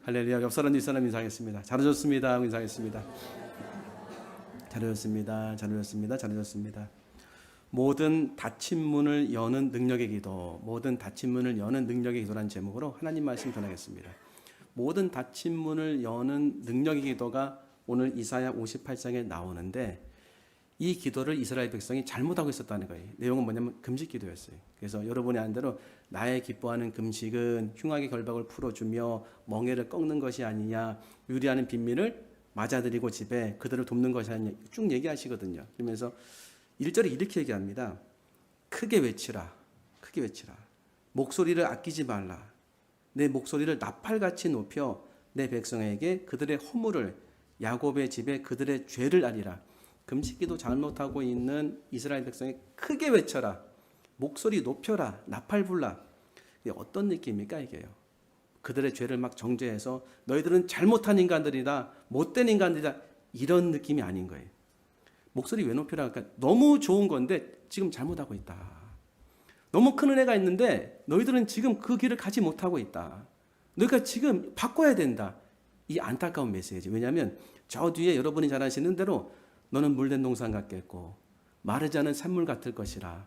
할렐루야. 옆 사람 뒷사람 인사하겠습니다. 잘하셨습니다 하고 인사하겠습니다. 잘하셨습니다. 잘하셨습니다. 잘하셨습니다. 모든 닫힌 문을 여는 능력의 기도, 모든 닫힌 문을 여는 능력의 기도라는 제목으로 하나님 말씀 전하겠습니다. 모든 닫힌 문을 여는 능력의 기도가 오늘 이사야 58장에 나오는데, 이 기도를 이스라엘 백성이 잘못하고 있었다는 거예요. 내용은 뭐냐면 금식 기도였어요. 그래서 여러분이 아는 대로 나의 기뻐하는 금식은 흉악의 결박을 풀어주며 멍에를 꺾는 것이 아니냐, 유리하는 빈민을 맞아들이고 집에 그들을 돕는 것이 아니냐 쭉 얘기하시거든요. 그러면서 1절에 이렇게 얘기합니다. 크게 외치라. 크게 외치라. 목소리를 아끼지 말라. 내 목소리를 나팔같이 높여 내 백성에게 그들의 허물을, 야곱의 집에 그들의 죄를 알리라. 금식기도 잘못하고 있는 이스라엘 백성이 크게 외쳐라. 목소리 높여라. 나팔 불라. 이게 어떤 느낌입니까 이게요? 그들의 죄를 막 정죄해서 너희들은 잘못한 인간들이다, 못된 인간들이다, 이런 느낌이 아닌 거예요. 목소리 왜 높여라? 그러니까 너무 좋은 건데 지금 잘못하고 있다. 너무 큰 은혜가 있는데 너희들은 지금 그 길을 가지 못하고 있다. 너희가 지금 바꿔야 된다. 이 안타까운 메시지. 왜냐하면 저 뒤에 여러분이 잘 아시는 대로 너는 물된 동산 같겠고 마르지 않은 샘물 같을 것이라.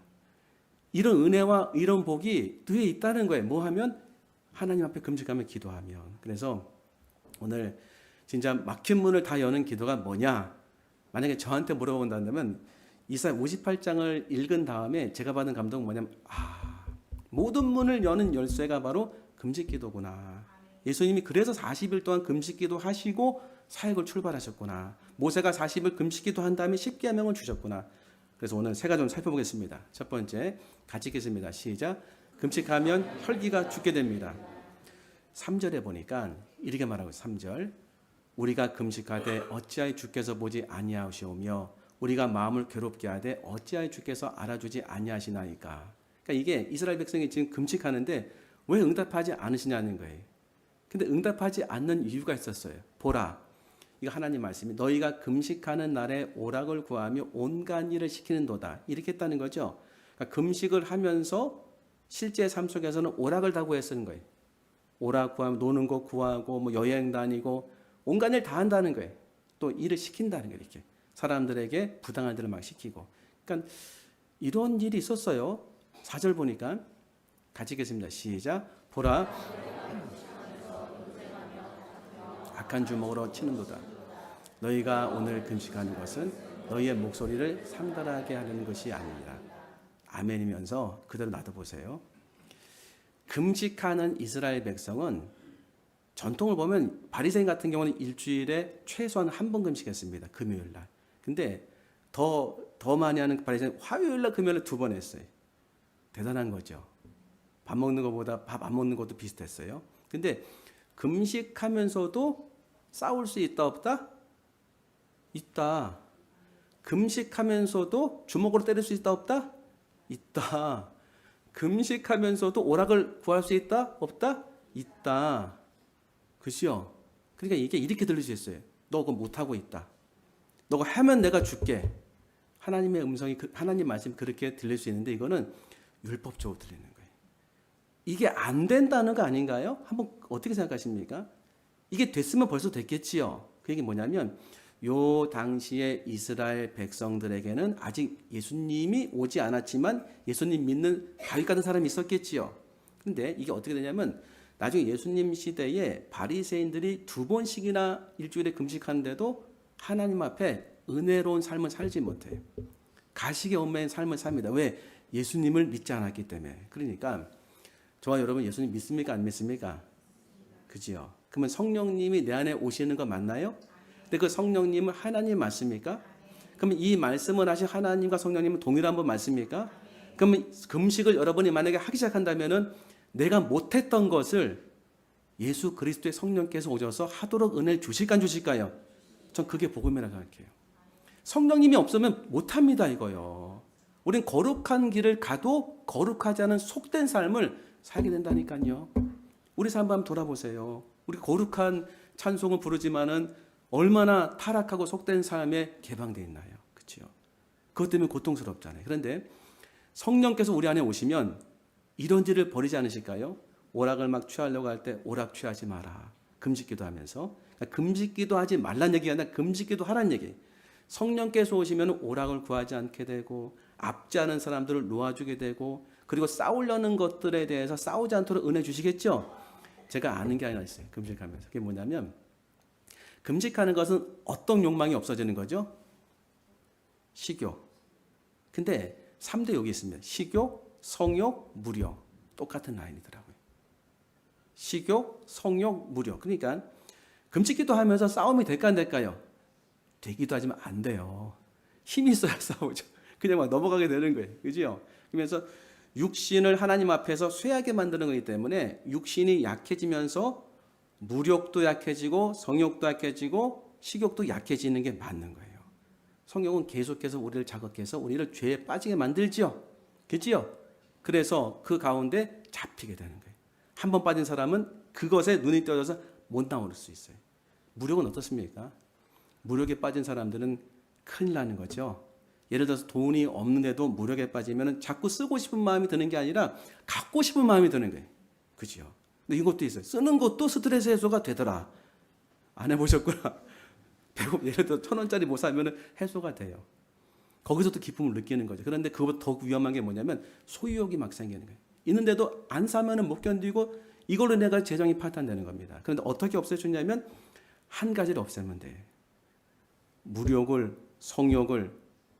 이런 은혜와 이런 복이 뒤에 있다는 거예요. 뭐 하면? 하나님 앞에 금식하며 기도하면. 그래서 오늘 진짜 막힌 문을 다 여는 기도가 뭐냐? 만약에 저한테 물어본다면 이사야 58장을 읽은 다음에 제가 받은 감동은 뭐냐면, 모든 문을 여는 열쇠가 바로 금식 기도구나. 예수님이 그래서 40일 동안 금식 기도 하시고 사역을 출발하셨구나. 모세가 40일 금식 기도 한 다음에 십계명을 주셨구나. 그래서 오늘 세 가지 좀 살펴보겠습니다. 첫 번째, 같이 읽겠습니다. 시작. 금식하면 혈기가 죽게 됩니다. 3절에 보니까 이렇게 말하고 있어요. 3절. 우리가 금식하되 어찌하여 주께서 보지 아니하시오며 우리가 마음을 괴롭게 하되 어찌하여 주께서 알아주지 아니하시나이까. 그러니까 이게 이스라엘 백성이 지금 금식하는데 왜 응답하지 않으시냐는 거예요. 근데 응답하지 않는 이유가 있었어요. 보라, 이거 하나님 말씀이 너희가 금식하는 날에 오락을 구하며 온갖 일을 시키는도다, 이렇게 했다는 거죠. 그러니까 금식을 하면서 실제 삶 속에서는 오락을 다 구했는 거예요. 오락 구하면 노는 거 구하고 뭐 여행 다니고 온갖 일 다 한다는 거예요. 또 일을 시킨다는 거예요. 이렇게 사람들에게 부당한 일을 막 시키고. 그러니까 이런 일이 있었어요. 4절 보니까 같이 읽겠습니다. 시작. 보라, 악한 주먹으로 치는도다. 너희가 오늘 금식하는 것은 너희의 목소리를 상달하게 하려는 것이 아니니라. 아멘이면서 그대로 놔둬보세요. 금식하는 이스라엘 백성은 전통을 보면 바리새인 같은 경우는 일주일에 최소한 한 번 금식했습니다. 금요일 날. 근데 더 많이 하는 바리새인 화요일 날, 금요일 날 2번 했어요. 대단한 거죠. 밥 먹는 것보다 밥 안 먹는 것도 비슷했어요. 근데 금식하면서도 싸울 수 있다 없다? 있다. 금식하면서도 주먹으로 때릴 수 있다 없다? 있다. 금식하면서도 오락을 구할 수 있다 없다? 있다. 그죠? 그러니까 이게 이렇게 들릴 수 있어요. 너 그거 못하고 있다. 너가 하면 내가 줄게. 하나님의 음성이, 하나님 말씀이 그렇게 들릴 수 있는데 이거는 율법적으로 들리는 거예요. 이게 안 된다는 거 아닌가요? 한번 어떻게 생각하십니까? 이게 됐으면 벌써 됐겠지요. 그 얘기 뭐냐면 요 당시에 이스라엘 백성들에게는 아직 예수님이 오지 않았지만 예수님 믿는 다윗 같은 사람이 있었겠지요. 근데 이게 어떻게 되냐면 나중에 예수님 시대에 바리새인들이 2번씩이나 일주일에 금식하는데도 하나님 앞에 은혜로운 삶을 살지 못해요. 가식의 얽매인 삶을 삽니다. 왜? 예수님을 믿지 않았기 때문에. 그러니까 저와 여러분 예수님 믿습니까? 안 믿습니까? 그지요? 그러면 성령님이 내 안에 오시는 거 맞나요? 근데 그 성령님은 하나님 맞습니까? 그러면 이 말씀을 하신 하나님과 성령님은 동일한 분 맞습니까? 그러면 금식을 여러분이 만약에 하기 시작한다면은 내가 못했던 것을 예수 그리스도의 성령께서 오셔서 하도록 은혜를 주실까 안 주실까요? 전 그게 복음이라고 생각해요. 성령님이 없으면 못합니다 이거요. 우린 거룩한 길을 가도 거룩하지 않은 속된 삶을 살게 된다니까요. 우리 삶 한번 돌아보세요. 우리 거룩한 찬송을 부르지만은 얼마나 타락하고 속된 삶에 개방되어 있나요? 그렇죠? 그것 때문에 고통스럽잖아요. 그런데 성령께서 우리 안에 오시면 이런 일을 버리지 않으실까요? 오락을 막 취하려고 할 때 오락 취하지 마라. 금식기도 하면서. 그러니까 금식기도 하지 말란 얘기가 아니라 금식기도 하란 얘기. 성령께서 오시면 오락을 구하지 않게 되고 압제하는 사람들을 놓아주게 되고 그리고 싸우려는 것들에 대해서 싸우지 않도록 은혜 주시겠죠. 제가 아는 게 하나 있어요. 금식하면서. 그게 뭐냐면 금식하는 것은 어떤 욕망이 없어지는 거죠? 식욕. 근데 3대 욕이 있습니다. 식욕, 성욕, 무력. 똑같은 라인이더라고요. 식욕, 성욕, 무력. 그러니까 금식기도 하면서 싸움이 될까 안 될까요? 되기도 하지만 안 돼요. 힘이 있어야 싸우죠. 그냥 막 넘어가게 되는 거예요. 그죠? 그러면서 육신을 하나님 앞에서 쇠하게 만드는 거기 때문에 육신이 약해지면서 무력도 약해지고 성욕도 약해지고 식욕도 약해지는 게 맞는 거예요. 성욕은 계속해서 우리를 자극해서 우리를 죄에 빠지게 만들지요. 그지요? 그래서 그 가운데 잡히게 되는 거예요. 한 번 빠진 사람은 그것에 눈이 떠져서 못 나올 수 있어요. 무력은 어떻습니까? 무력에 빠진 사람들은 큰일 나는 거죠. 예를 들어서 돈이 없는데도 무력에 빠지면 자꾸 쓰고 싶은 마음이 드는 게 아니라 갖고 싶은 마음이 드는 거예요. 그죠? 근데 이것도 있어요. 쓰는 것도 스트레스 해소가 되더라. 안 해보셨구나. 예를 들어 1,000원짜리 못 사면 해소가 돼요. 거기서 또 기쁨을 느끼는 거죠. 그런데 그것보다 더 위험한 게 뭐냐면 소유욕이 막 생기는 거예요. 있는데도 안 사면 못 견디고 이걸로 내가 재정이 파탄되는 겁니다. 그런데 어떻게 없애주냐면 한 가지를 없애면 돼요. 무력을, 성욕을,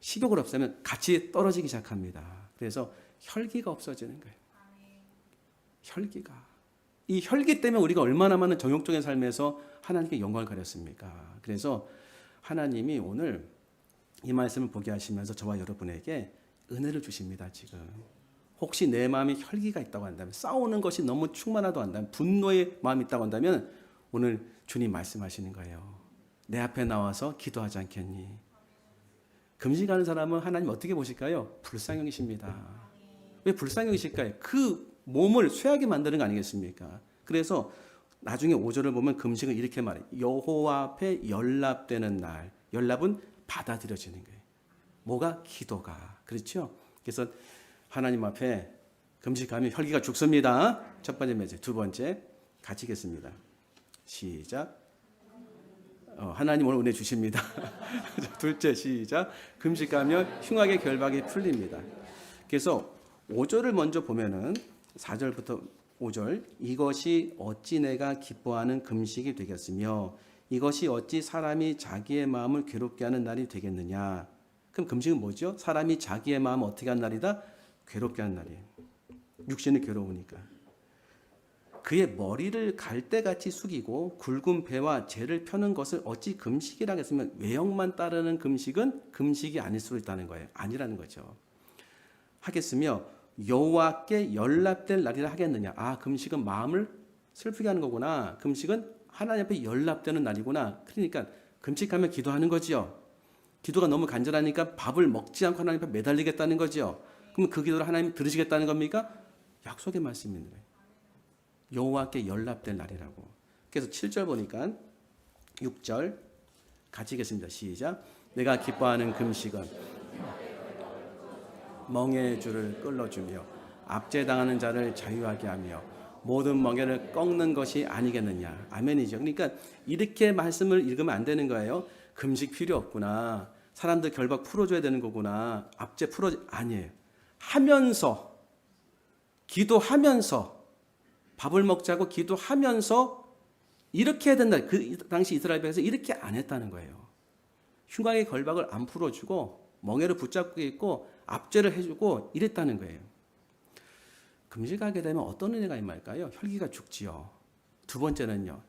식욕을 없애면 같이 떨어지기 시작합니다. 그래서 혈기가 없어지는 거예요. 혈기가. 이 혈기 때문에 우리가 얼마나 많은 정욕적인 삶에서 하나님께 영광을 가렸습니까? 그래서 하나님이 오늘 이 말씀을 보게 하시면서 저와 여러분에게 은혜를 주십니다. 지금 혹시 내 마음에 혈기가 있다고 한다면, 싸우는 것이 너무 충만하다고 한다면, 분노의 마음이 있다고 한다면 오늘 주님 말씀하시는 거예요. 내 앞에 나와서 기도하지 않겠니? 금식하는 사람은 하나님 어떻게 보실까요? 불쌍형이십니다. 왜 불쌍형이실까요? 그 몸을 쇠하게 만드는 거 아니겠습니까? 그래서 나중에 5절을 보면 금식은 이렇게 말해요. 여호와 앞에 연락되는 날. 연락은 받아들여지는 거예요. 뭐가? 기도가. 그렇죠? 그래서 하나님 앞에 금식하면 혈기가 죽습니다. 첫 번째 메시지. 두 번째 같이 읽겠습니다. 시작. 하나님 오늘 은혜 주십니다. 둘째 시작. 금식하면 흉악의 결박이 풀립니다. 그래서 5절을 먼저 보면은 4절부터 5절. 이것이 어찌 내가 기뻐하는 금식이 되겠으며 이것이 어찌 사람이 자기의 마음을 괴롭게 하는 날이 되겠느냐. 그럼 금식은 뭐죠? 사람이 자기의 마음을 어떻게 하는 날이다? 괴롭게 하는 날이에요. 육신이 괴로우니까. 그의 머리를 갈대같이 숙이고 굵은 배와 재를 펴는 것을 어찌 금식이라 하겠으면 외형만 따르는 금식은 금식이 아닐 수도 있다는 거예요. 아니라는 거죠. 하겠으며 여호와께 연락될 날이라 하겠느냐. 아, 금식은 마음을 슬프게 하는 거구나. 금식은 하나님 앞에 연락되는 날이구나. 그러니까 금식하면 기도하는 거지요. 기도가 너무 간절하니까 밥을 먹지 않고 하나님 앞에 매달리겠다는 거지요. 그럼 그 기도를 하나님 들으시겠다는 겁니까? 약속의 말씀입니다. 여호와께 연락될 날이라고. 그래서 7절 보니까 6절 같이 읽겠습니다. 시작. 내가 기뻐하는 금식은 멍에의 줄을 끌어주며 압제당하는 자를 자유하게 하며 모든 멍에를 꺾는 것이 아니겠느냐. 아멘이죠. 그러니까 이렇게 말씀을 읽으면 안 되는 거예요. 금식 필요 없구나. 사람들 결박 풀어줘야 되는 거구나. 압제 아니에요. 하면서 기도하면서 밥을 먹자고 기도하면서 이렇게 해야 된다. 그 당시 이스라엘 백성에서 이렇게 안 했다는 거예요. 흉악의 결박을 안 풀어주고 멍에를 붙잡고 있고 압제를 해주고 이랬다는 거예요. 금식하게 되면 어떤 은혜가 임할까요? 혈기가 죽지요. 두 번째는요.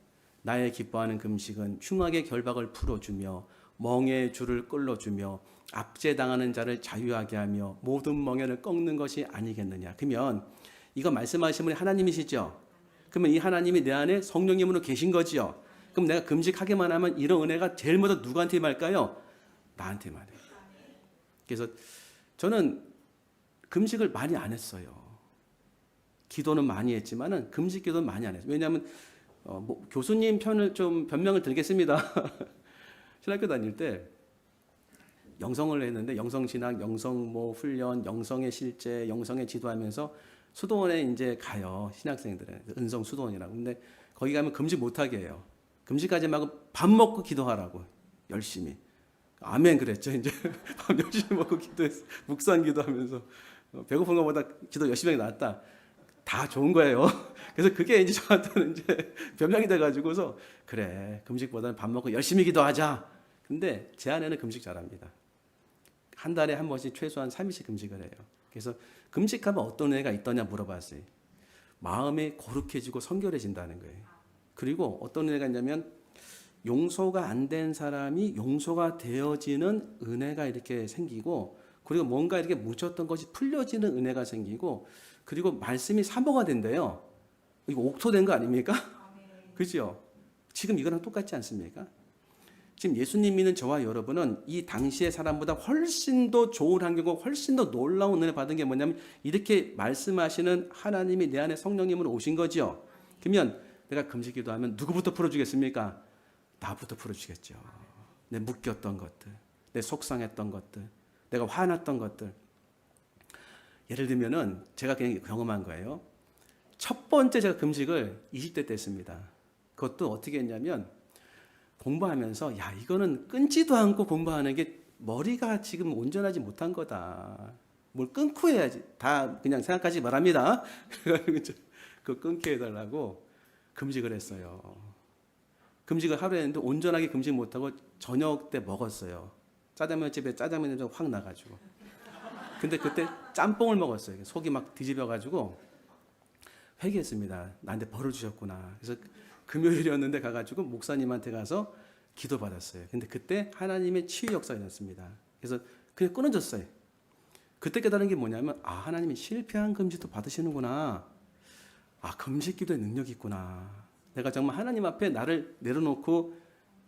나의 기뻐하는 금식은 흉악의 결박을 풀어주며 멍에의 줄을 끌어주며 압제당하는 자를 자유하게 하며 모든 멍에를 꺾는 것이 아니겠느냐. 그러면 이거 말씀하신 분이 하나님이시죠. 그러면 이 하나님이 내 안에 성령님으로 계신 거지요. 그럼 내가 금식하기만 하면 이런 은혜가 제일 먼저 누구한테 임할까요? 나한테만 해요. 그래서 저는 금식을 많이 안 했어요. 기도는 많이 했지만은 금식 기도는 많이 안 했어요. 왜냐하면 교수님 편을 좀 변명을 드리겠습니다. 신학교 다닐 때 영성을 했는데 영성신학, 영성모 훈련, 영성의 실제, 영성의 지도하면서 수도원에 이제 가요. 신학생들은 은성 수도원이라고. 근데 거기 가면 금식 못하게 해요. 금식하지 말고 밥 먹고 기도하라고 열심히. 아멘 그랬죠. 이제 밥 열심히 먹고 기도했어. 묵상 기도하면서 배고픈 것보다 기도 열심히 하는 게 낫다. 다 좋은 거예요. 그래서 그게 이제 저한테는 이제 변명이 돼가지고서 그래 금식보다는 밥 먹고 열심히 기도하자. 근데 제 아내는 금식 잘합니다. 한 달에 한 번씩 최소한 3일씩 금식을 해요. 그래서 금식하면 어떤 애가 있더냐 물어봤어요. 마음이 거룩해지고 성결해진다는 거예요. 그리고 어떤 애가 있냐면 용서가 안 된 사람이 용서가 되어지는 은혜가 이렇게 생기고, 그리고 뭔가 이렇게 뭉쳤던 것이 풀려지는 은혜가 생기고, 그리고 말씀이 사모가 된대요. 이거 옥토된 거 아닙니까? 그죠? 지금 이거랑 똑같지 않습니까? 지금 예수님 믿는 저와 여러분은 이 당시의 사람보다 훨씬 더 좋은 환경과 훨씬 더 놀라운 은혜를 받은 게 뭐냐면 이렇게 말씀하시는 하나님이 내 안에 성령님으로 오신 거죠. 그러면 내가 금식기도 하면 누구부터 풀어주겠습니까? 나부터 풀어주겠죠. 내 묶였던 것들, 내 속상했던 것들, 내가 화났던 것들. 예를 들면은 제가 그냥 경험한 거예요. 첫 번째 제가 금식을 20대 때 했습니다. 그것도 어떻게 했냐면 공부하면서 야 이거는 끊지도 않고 공부하는 게 머리가 지금 온전하지 못한 거다. 뭘 끊고 해야지. 다 그냥 생각하지 말합니다. 그래가지고 그거 끊게 해달라고 금식을 했어요. 금식을 하루 했는데 온전하게 금식 못하고 저녁 때 먹었어요. 짜장면 집에 짜장면 냄새가 확 나가지고. 근데 그때 짬뽕을 먹었어요. 속이 막 뒤집어가지고 회개했습니다. 나한테 벌을 주셨구나. 그래서 금요일이었는데 가가지고 목사님한테 가서 기도받았어요. 근데 그때 하나님의 치유 역사가 일어났습니다. 그래서 그냥 끊어졌어요. 그때 깨달은 게 뭐냐면 아 하나님이 실패한 금식도 받으시는구나. 아 금식 기도에 능력이 있구나. 내가 정말 하나님 앞에 나를 내려놓고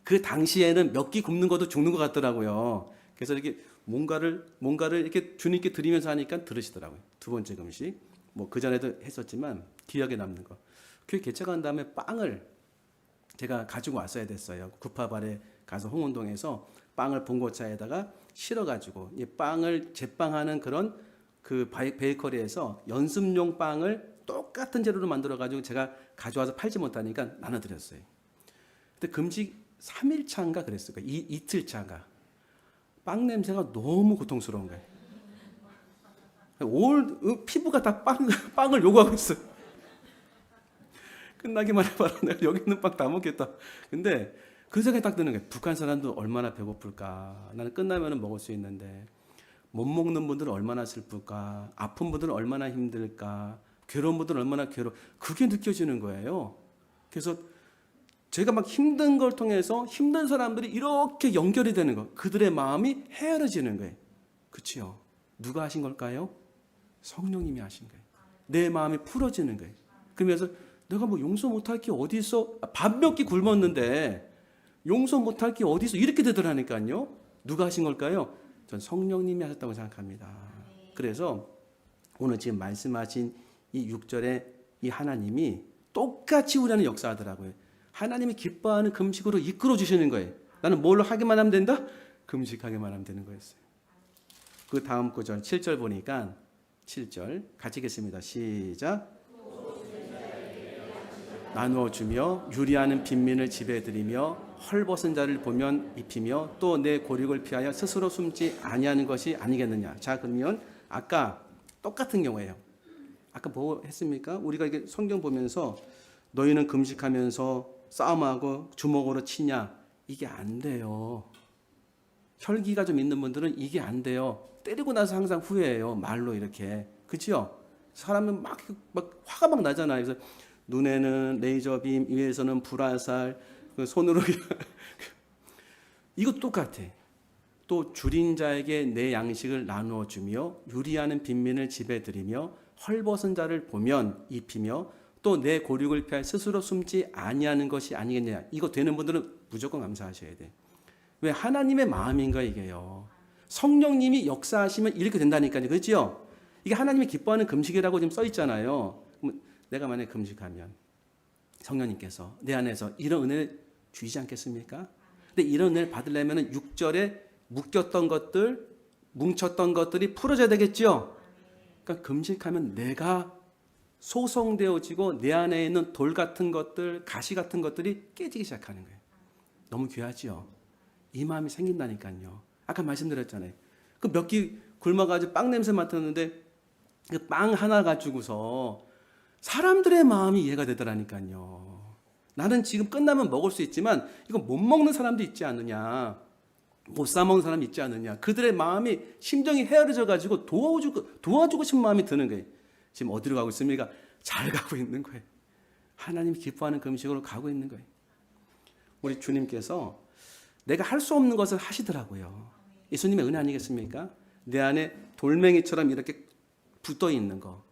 그 당시에는 몇 끼 굶는 것도 죽는 것 같더라고요. 그래서 이렇게 뭔가를 이렇게 주님께 드리면서 하니까 들으시더라고요. 두 번째 금식. 뭐 그 전에도 했었지만 기억에 남는 거. 교회 개척한 다음에 빵을 제가 가지고 왔어야 됐어요. 구파발에 가서 홍은동에서 빵을 봉고차에다가 실어가지고 이 빵을 제빵하는 그런 그 베이커리에서 연습용 빵을 똑같은 재료로 만들어가지고 제가 가져와서 팔지 못하니까 나눠드렸어요. 근데 금식 3일 차인가 그랬을 거예요. 이틀 차인가. 빵 냄새가 너무 고통스러운 거예요. 피부가 다 빵을 요구하고 있어요. 끝나기만 해봐라. 내가 여기 있는 빵 다 먹겠다. 근데 그 생각이 딱 드는 거예요. 북한 사람도 얼마나 배고플까. 나는 끝나면 먹을 수 있는데 못 먹는 분들은 얼마나 슬플까. 아픈 분들은 얼마나 힘들까. 괴로운 분들은 얼마나 그게 느껴지는 거예요. 그래서 제가 막 힘든 걸 통해서 힘든 사람들이 이렇게 연결이 되는 거. 그들의 마음이 헤아려지는 거예요. 그렇죠? 누가 하신 걸까요? 성령님이 하신 거예요. 내 마음이 풀어지는 거예요. 그러면서 내가 뭐 용서 못할 게 어디 있어? 밥 몇 끼 굶었는데 용서 못할 게 어디 있어? 이렇게 되더라니까요. 누가 하신 걸까요? 전 성령님이 하셨다고 생각합니다. 그래서 오늘 지금 말씀하신 이 6절에 이 하나님이 똑같이 우리는 역사하더라고요. 하나님이 기뻐하는 금식으로 이끌어 주시는 거예요. 나는 뭘로 하기만 하면 된다? 금식하기만 하면 되는 거였어요. 그 다음 구절 7절 보니까 7절 같이 읽겠습니다. 시작. 나누어 주며 유리하는 빈민을 지배드리며 헐벗은 자를 보면 입히며 또 내 고륙을 피하여 스스로 숨지 아니하는 것이 아니겠느냐. 자 그러면 아까 똑같은 경우예요. 아까 뭐 했습니까? 우리가 이게 성경 보면서 너희는 금식하면서 싸움하고 주먹으로 치냐. 이게 안 돼요. 혈기가 좀 있는 분들은 이게 안 돼요. 때리고 나서 항상 후회해요. 말로 이렇게. 그렇죠? 사람은 막 화가 막 나잖아요. 그래서 눈에는 레이저빔, 위에서는 불화살, 손으로 이것도 똑같아. 또 줄인 자에게 내 양식을 나누어 주며 유리하는 빈민을 지배드리며 헐벗은 자를 보면 입히며 또 내 고륙을 피할 스스로 숨지 아니하는 것이 아니겠냐. 이거 되는 분들은 무조건 감사하셔야 돼. 왜? 하나님의 마음인가 이게요. 성령님이 역사하시면 이렇게 된다니까요. 그렇죠? 이게 하나님이 기뻐하는 금식이라고 지금 써 있잖아요. 내가 만약에 금식하면 성령님께서 내 안에서 이런 은혜를 주시지 않겠습니까? 근데 이런 은혜를 받으려면 6절에 묶였던 것들, 뭉쳤던 것들이 풀어져야 되겠죠? 그러니까 금식하면 내가 소성되어지고 내 안에 있는 돌 같은 것들, 가시 같은 것들이 깨지기 시작하는 거예요. 너무 귀하지요. 이 마음이 생긴다니까요. 아까 말씀드렸잖아요. 그 몇 끼 굶어가지고 빵 냄새 맡았는데 그 빵 하나 가지고서 사람들의 마음이 이해가 되더라니까요. 나는 지금 끝나면 먹을 수 있지만 이거 못 먹는 사람도 있지 않느냐. 못 사먹는 사람이 있지 않느냐. 그들의 마음이 심정이 헤아려져 가지고 도와주고 싶은 마음이 드는 거예요. 지금 어디로 가고 있습니까? 잘 가고 있는 거예요. 하나님이 기뻐하는 그 음식으로 가고 있는 거예요. 우리 주님께서 내가 할 수 없는 것을 하시더라고요. 예수님의 은혜 아니겠습니까? 내 안에 돌멩이처럼 이렇게 붙어 있는 거,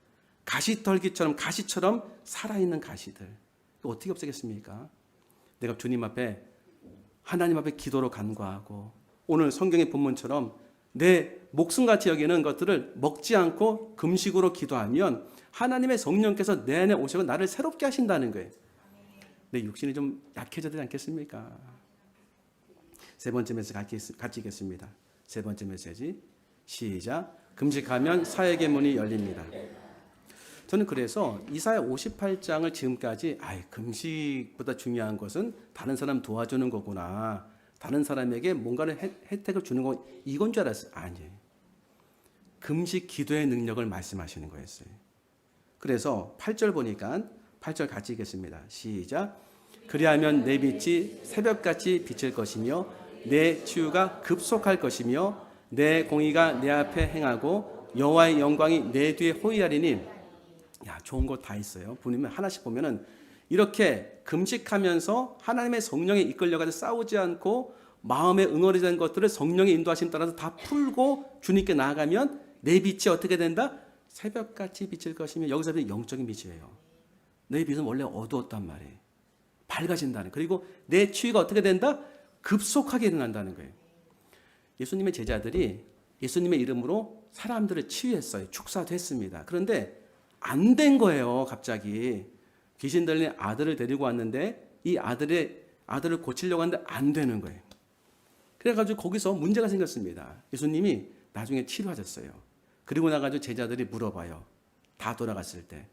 가시처럼 살아있는 가시들, 어떻게 없애겠습니까? 내가 주님 앞에, 하나님 앞에 기도로 간구하고 오늘 성경의 본문처럼 내 목숨같이 여기는 것들을 먹지 않고 금식으로 기도하면 하나님의 성령께서 내 안에 오셔서 나를 새롭게 하신다는 거예요. 내 육신이 좀 약해져야 되지 않겠습니까? 세 번째 메시지 같이 읽겠습니다. 세 번째 메시지 시작. 금식하면 사역의 문이 열립니다. 저는 그래서 이사야 58장을 지금까지 금식보다 중요한 것은 다른 사람 도와주는 거구나, 다른 사람에게 뭔가를 혜택을 주는 거, 이건 줄 알았어요. 아니에요. 금식 기도의 능력을 말씀하시는 거였어요. 그래서 8절 보니까 8절 같이 읽겠습니다. 시작. 그리하면 내 빛이 새벽같이 비칠 것이며 내 치유가 급속할 것이며 내 공의가 내 앞에 행하고 여호와의 영광이 내 뒤에 호위하리니. 야, 좋은 거 다 있어요. 보면 하나씩 보면은 이렇게 금식하면서 하나님의 성령에 이끌려가지고 싸우지 않고 마음에 응어리된 것들을 성령의 인도하심 따라서 다 풀고 주님께 나아가면 내 빛이 어떻게 된다? 새벽같이 비칠 것이며, 여기서 영적인 빛이에요. 내 빛은 원래 어두웠단 말이에요. 밝아진다는. 그리고 내 치유가 어떻게 된다? 급속하게 일어난다는 거예요. 예수님의 제자들이 예수님의 이름으로 사람들을 치유했어요. 축사됐습니다. 그런데 안 된 거예요. 갑자기 귀신 들린 아들을 데리고 왔는데 이 아들을 고치려고 하는데 안 되는 거예요. 그래가지고 거기서 문제가 생겼습니다. 예수님이 나중에 치료하셨어요. 그리고 나가지고 제자들이 물어봐요. 다 돌아갔을 때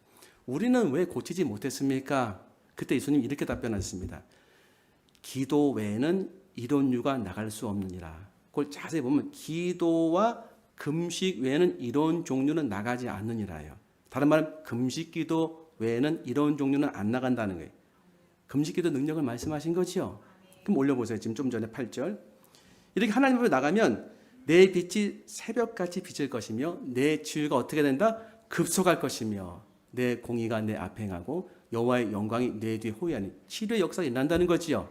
우리는 왜 고치지 못했습니까? 그때 예수님이 이렇게 답변하셨습니다. 기도 외에는 이론류가 나갈 수 없느니라. 그걸 자세히 보면 기도와 금식 외에는 이런 종류는 나가지 않느니라요. 다른 말은 금식 기도 외에는 이런 종류는 안 나간다는 거예요. 금식 기도 능력을 말씀하신 거지요. 그럼 올려보세요. 지금 좀 전에 8절. 이렇게 하나님 앞에 나가면 내 빛이 새벽같이 비칠 것이며 내 치유가 어떻게 된다? 급속할 것이며 내 공의가 내 앞에 행하고 여호와의 영광이 내 뒤에 호위하니. 치료의 역사가 일어난다는 거지요.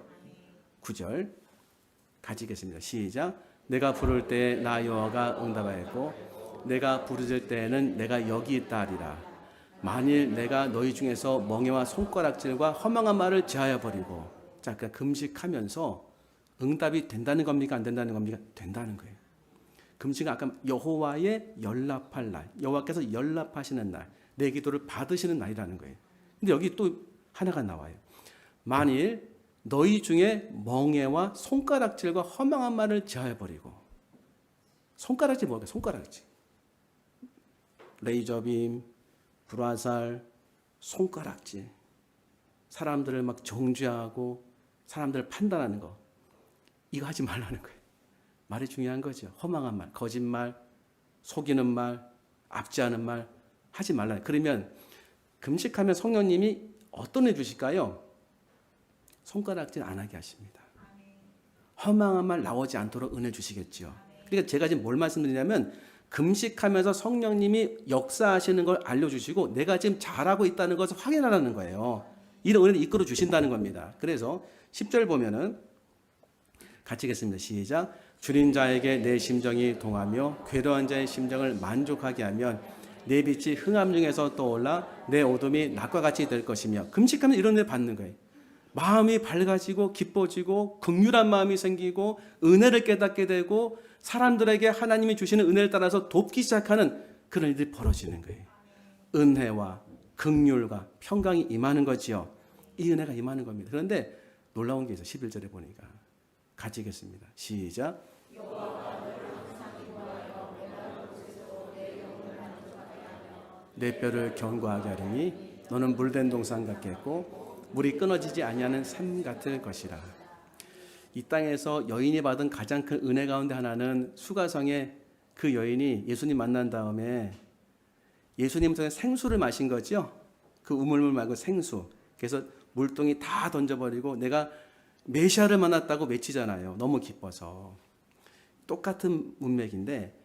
9절 같이 읽겠습니다. 시작. 내가 부를 때 나 여호와가 응답하였고 내가 부르짖을 때에는 내가 여기 있다 하리라. 만일 내가 너희 중에서 멍에와 손가락질과 허망한 말을 제하여 버리고. 자, 그러니까 금식하면서 응답이 된다는 겁니까? 안 된다는 겁니까? 된다는 거예요. 금식은 아까 여호와의 연락할 날, 여호와께서 연락하시는 날, 내 기도를 받으시는 날이라는 거예요. 근데 여기 또 하나가 나와요. 만일 너희 중에 멍에와 손가락질과 허망한 말을 제하여 버리고. 손가락질 뭐야? 손가락질. 레이저빔, 불화살, 손가락질. 사람들을 막 정죄하고 사람들을 판단하는 거. 이거 하지 말라는 거예요. 말이 중요한 거죠. 허망한 말, 거짓말, 속이는 말, 압제하는 말 하지 말라. 그러면 금식하면 성령님이 어떤 애 주실까요? 손가락질 안 하게 하십니다. 허망한 말 나오지 않도록 은혜 주시겠죠. 그러니까 제가 지금 뭘 말씀드리냐면 금식하면서 성령님이 역사하시는 걸 알려주시고 내가 지금 잘하고 있다는 것을 확인하라는 거예요. 이런 은혜를 이끌어 주신다는 겁니다. 그래서 10절 보면은 같이 읽겠습니다. 시작. 줄인 자에게 내 심정이 동하며 괴로운 자의 심정을 만족하게 하면 내 빛이 흥함 중에서 떠올라 내 어둠이 낮과 같이 될 것이며. 금식하면 이런 은혜 받는 거예요. 마음이 밝아지고 기뻐지고 긍휼한 마음이 생기고 은혜를 깨닫게 되고 사람들에게 하나님이 주시는 은혜를 따라서 돕기 시작하는 그런 일들이 벌어지는 거예요. 은혜와 긍휼과 평강이 임하는 거지요. 이 은혜가 임하는 겁니다. 그런데 놀라운 게 있어요. 11절에 보니까 같이 읽겠습니다. 시작. 내 뼈를 견고하게 하리니 너는 물된 동산 같겠고 물이 끊어지지 아니하는 샘 같을 것이라. 이 땅에서 여인이 받은 가장 큰 은혜 가운데 하나는 수가성에 그 여인이 예수님 만난 다음에 예수님 통해 생수를 마신 거죠. 그 우물물 말고 생수. 그래서 물동이 다 던져버리고 내가 메시아를 만났다고 외치잖아요. 너무 기뻐서. 똑같은 문맥인데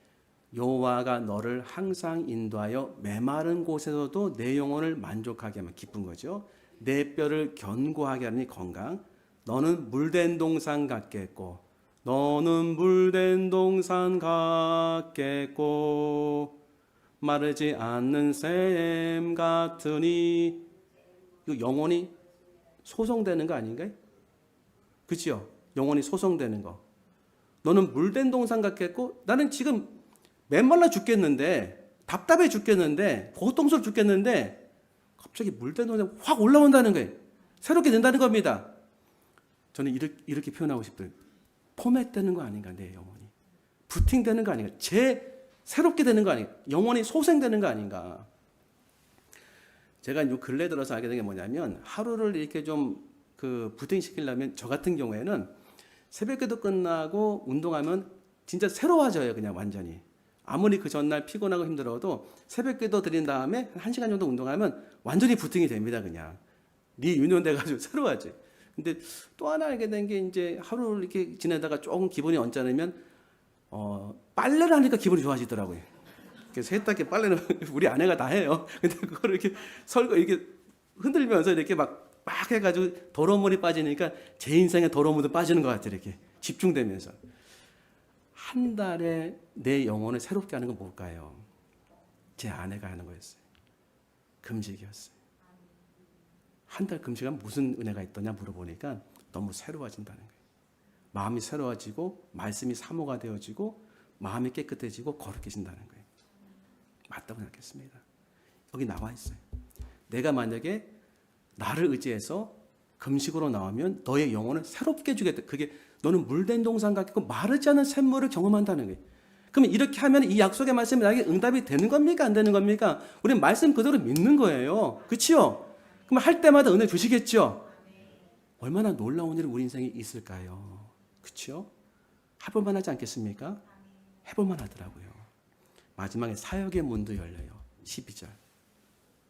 여호와가 너를 항상 인도하여 메마른 곳에서도 내 영혼을 만족하게 하면 기쁜 거죠. 내 뼈를 견고하게 하니 건강. 너는 물된 동산 같겠고 너는 물된 동산 같겠고 마르지 않는 샘 같으니. 이거 영혼이 소송되는 거 아닌가요? 그렇죠? 영혼이 소송되는 거. 너는 물된 동산 같겠고 나는 지금 맨말라 죽겠는데 답답해 죽겠는데 고통스러워 죽겠는데 갑자기 물된 동산 확 올라온다는 거예요. 새롭게 된다는 겁니다. 저는 이렇게 표현하고 싶어요. 포맷되는 거 아닌가 내 영혼이. 부팅되는 거 아닌가. 새롭게 되는 거 아닌가. 영혼이 소생되는 거 아닌가. 제가 요 근래 들어서 알게 된 게 뭐냐면 하루를 이렇게 좀 부팅시키려면 저 같은 경우에는 새벽기도 끝나고 운동하면 진짜 새로워져요. 그냥 완전히. 아무리 그 전날 피곤하고 힘들어도 새벽기도 드린 다음에 한 1시간 정도 운동하면 완전히 부팅이 됩니다. 그냥. 리유년돼가지고 새로워져. 근데 또 하나 알게 된 게 이제 하루를 이렇게 지내다가 조금 기분이 언짢으면 빨래를 하니까 기분이 좋아지더라고요. 그래서 세탁기 빨래는 우리 아내가 다 해요. 근데 그거를 이렇게 이렇게 흔들면서 이렇게 막 해가지고 더러운 물이 빠지니까 제 인생에 더러운 물도 빠지는 것 같아요. 이렇게 집중되면서. 한 달에 내 영혼을 새롭게 하는 건 뭘까요? 제 아내가 하는 거였어요. 금식이었어요. 한 달 금식하면 무슨 은혜가 있더냐 물어보니까 너무 새로워진다는 거예요. 마음이 새로워지고 말씀이 사모가 되어지고 마음이 깨끗해지고 거룩해진다는 거예요. 맞다고 생각했습니다. 여기 나와 있어요. 내가 만약에 나를 의지해서 금식으로 나오면 너의 영혼을 새롭게 주겠다. 그게 너는 물된 동산 같고 마르지 않은 샘물을 경험한다는 거예요. 그러면 이렇게 하면 이 약속의 말씀이 나에게 응답이 되는 겁니까? 안 되는 겁니까? 우리는 말씀 그대로 믿는 거예요. 그렇죠? 그럼 할 때마다 은혜 주시겠죠? 얼마나 놀라운 일이 우리 인생에 있을까요? 그렇죠? 해볼 만하지 않겠습니까? 해볼 만하더라고요. 마지막에 사역의 문도 열려요. 12절.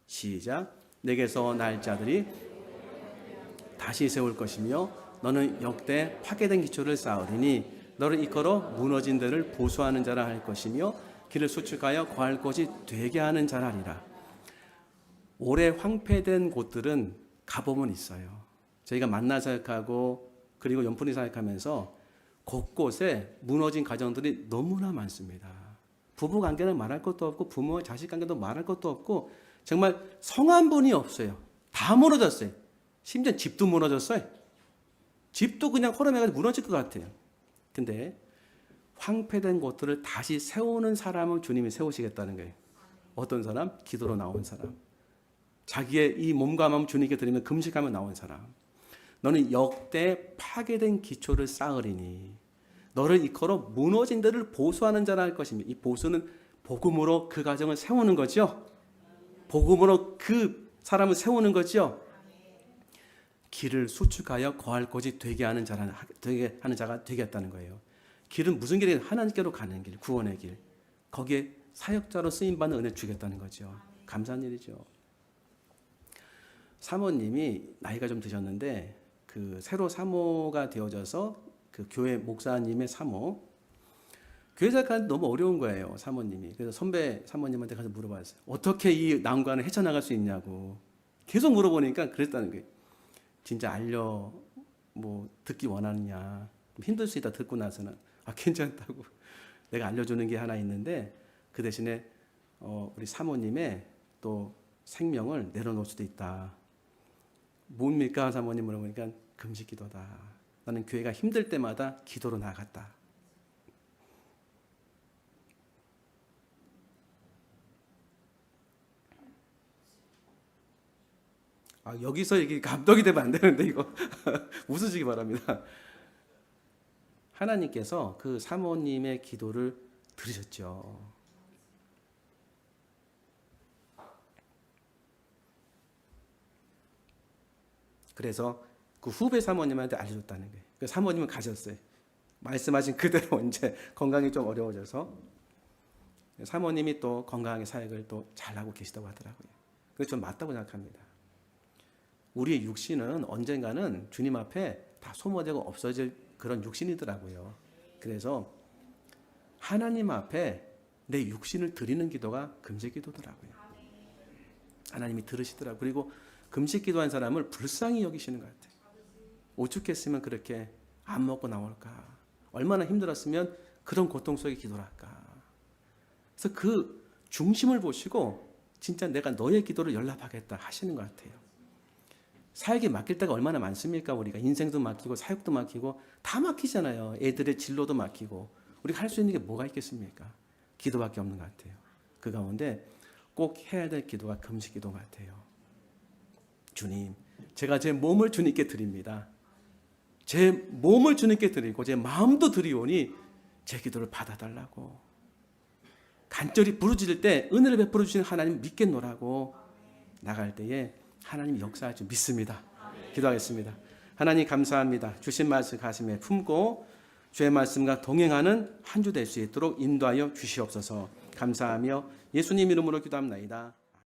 시작. 내게서 날 자들이 다시 세울 것이며 너는 역대 파괴된 기초를 쌓으리니 너를 이끌어 무너진 데를 보수하는 자라 할 것이며 길을 수축하여 거할 곳이 되게 하는 자라 하리라. 오래 황폐된 곳들은 가보면 있어요. 저희가 만나 사역하고 그리고 연fun이 사역하면서 곳곳에 무너진 가정들이 너무나 많습니다. 부부 관계는 말할 것도 없고 부모 자식 관계도 말할 것도 없고 정말 성한 분이 없어요. 다 무너졌어요. 심지어 집도 무너졌어요. 집도 그냥 호름해가지고 무너질 것 같아요. 근데 황폐된 곳들을 다시 세우는 사람은 주님이 세우시겠다는 거예요. 어떤 사람? 기도로 나온 사람. 자기의 이 몸과 마음 주님께 드리면 금식하며 나온 사람. 너는 역대 파괴된 기초를 쌓으리니 너를 이끌어 무너진 데를 보수하는 자라 할 것입니다. 이 보수는 복음으로 그 가정을 세우는 거죠. 복음으로 그 사람을 세우는 거죠. 길을 수축하여 거할 곳이 되게 하는 자가 되겠다는 거예요. 길은 무슨 길이에요? 하나님께로 가는 길, 구원의 길. 거기에 사역자로 쓰임받는 은혜 주겠다는 거죠. 감사한 일이죠. 사모님이 나이가 좀 드셨는데 새로 사모가 되어져서 교회 목사님의 사모. 교회 생활하는데 너무 어려운 거예요, 사모님이. 그래서 선배 사모님한테 가서 물어봤어요. 어떻게 이 난관을 헤쳐나갈 수 있냐고. 계속 물어보니까 그랬다는 거예요. 진짜 듣기 원하느냐. 힘들 수 있다 듣고 나서는. 괜찮다고. 내가 알려주는 게 하나 있는데 그 대신에 우리 사모님의 또 생명을 내려놓을 수도 있다. 뭡니까? 사모님 물어보니까 금식 기도다. 나는 교회가 힘들 때마다 기도로 나갔다. 여기서 이게 감동이 되면 안 되는데 이거 웃으시기 바랍니다. 하나님께서 그 사모님의 기도를 들으셨죠. 그래서 그 후배 사모님한테 알려줬다는 거예요. 그 사모님은 가셨어요. 말씀하신 그대로 이제 건강이 좀 어려워져서 사모님이 또 건강하게 사역을 또 잘하고 계시다고 하더라고요. 그래서 좀 맞다고 생각합니다. 우리의 육신은 언젠가는 주님 앞에 다 소모되고 없어질 그런 육신이더라고요. 그래서 하나님 앞에 내 육신을 드리는 기도가 금식 기도더라고요. 하나님이 들으시더라고요. 그리고 금식 기도한 사람을 불쌍히 여기시는 것 같아요. 오죽했으면 그렇게 안 먹고 나올까. 얼마나 힘들었으면 그런 고통 속에 기도를 할까. 그래서 그 중심을 보시고 진짜 내가 너의 기도를 연락하겠다 하시는 것 같아요. 사역에 맡길 때가 얼마나 많습니까? 우리가 인생도 맡기고 사역도 맡기고 다 맡기잖아요. 애들의 진로도 맡기고 우리가 할 수 있는 게 뭐가 있겠습니까? 기도밖에 없는 것 같아요. 그 가운데 꼭 해야 될 기도가 금식 기도 같아요. 주님, 제가 제 몸을 주님께 드립니다. 제 몸을 주님께 드리고 제 마음도 드리오니 제 기도를 받아달라고. 간절히 부르짖을 때 은혜를 베풀어 주시는 하나님 믿겠노라고 나갈 때에 하나님 역사할 줄 믿습니다. 기도하겠습니다. 하나님 감사합니다. 주신 말씀 가슴에 품고 주의 말씀과 동행하는 한 주 될 수 있도록 인도하여 주시옵소서. 감사하며 예수님 이름으로 기도합나이다.